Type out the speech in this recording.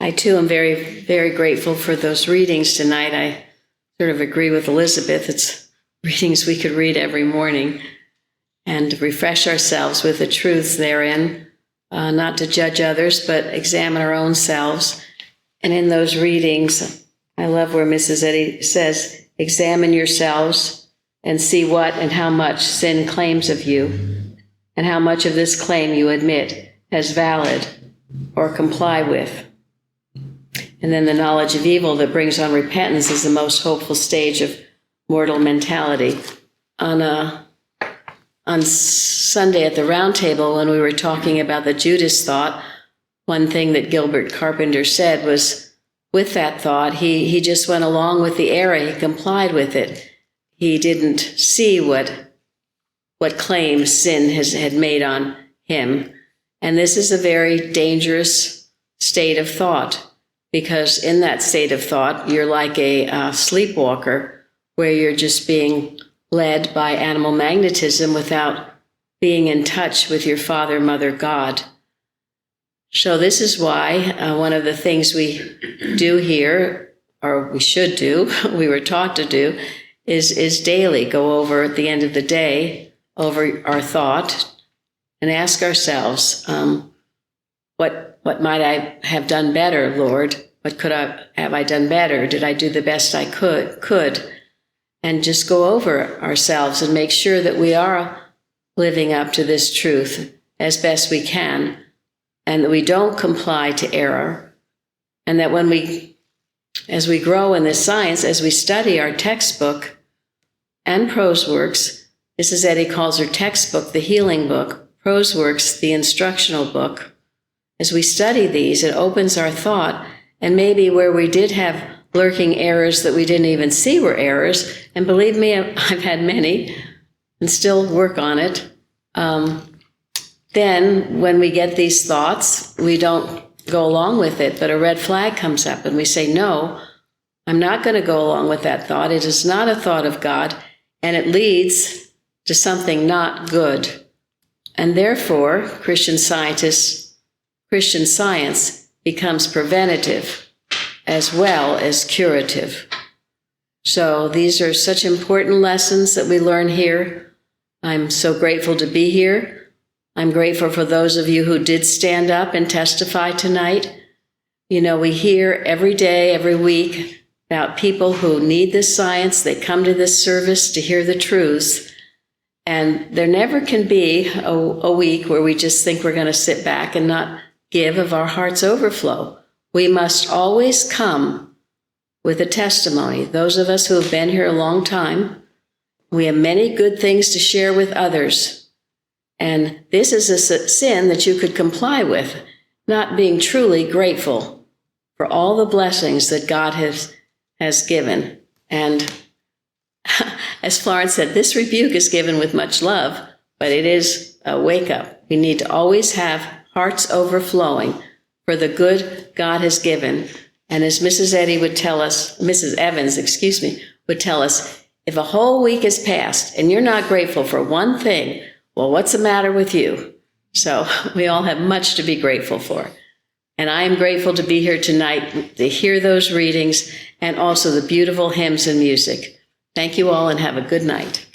I too am very, very grateful for those readings tonight. I sort of agree with Elizabeth. It's readings we could read every morning and refresh ourselves with the truths therein, not to judge others, but examine our own selves. And in those readings, I love where Mrs. Eddy says, examine yourselves and see what and how much sin claims of you, and how much of this claim you admit as valid or comply with. And then the knowledge of evil that brings on repentance is the most hopeful stage of mortal mentality. On Sunday at the round table, when we were talking about the Judas thought, one thing that Gilbert Carpenter said was, with that thought, he just went along with the error. He complied with it. He didn't see what claims sin had made on him. And this is a very dangerous state of thought, because in that state of thought, you're like a sleepwalker, where you're just being led by animal magnetism without being in touch with your Father, Mother, God. So this is why one of the things we do here, or we should do, we were taught to do, is daily go over at the end of the day, over our thought, and ask ourselves, what might I have done better, Lord? What have I done better? Did I do the best I could? And just go over ourselves and make sure that we are living up to this truth as best we can, and that we don't comply to error, and that as we grow in this science, as we study our textbook and prose works, Mrs. Eddy calls her textbook the healing book, prose works the instructional book. As we study these, it opens our thought, and maybe where we did have lurking errors that we didn't even see were errors, and believe me, I've had many, and still work on it, then when we get these thoughts, we don't go along with it, but a red flag comes up and we say, no, I'm not going to go along with that thought. It is not a thought of God, and it leads to something not good. And therefore, Christian science becomes preventative as well as curative. So these are such important lessons that we learn here. I'm so grateful to be here. I'm grateful for those of you who did stand up and testify tonight. You know, we hear every day, every week about people who need this science. They come to this service to hear the truths. And there never can be a week where we just think we're going to sit back and not give of our heart's overflow. We must always come with a testimony. Those of us who have been here a long time, we have many good things to share with others. And this is a sin that you could comply with, not being truly grateful for all the blessings that God has given. And as Florence said, this rebuke is given with much love, but it is a wake-up. We need to always have hearts overflowing for the good God has given. And as Mrs. Eddy would tell us, Mrs. Evans, would tell us, if a whole week has passed and you're not grateful for one thing, well, what's the matter with you? So we all have much to be grateful for. And I am grateful to be here tonight to hear those readings and also the beautiful hymns and music. Thank you all and have a good night.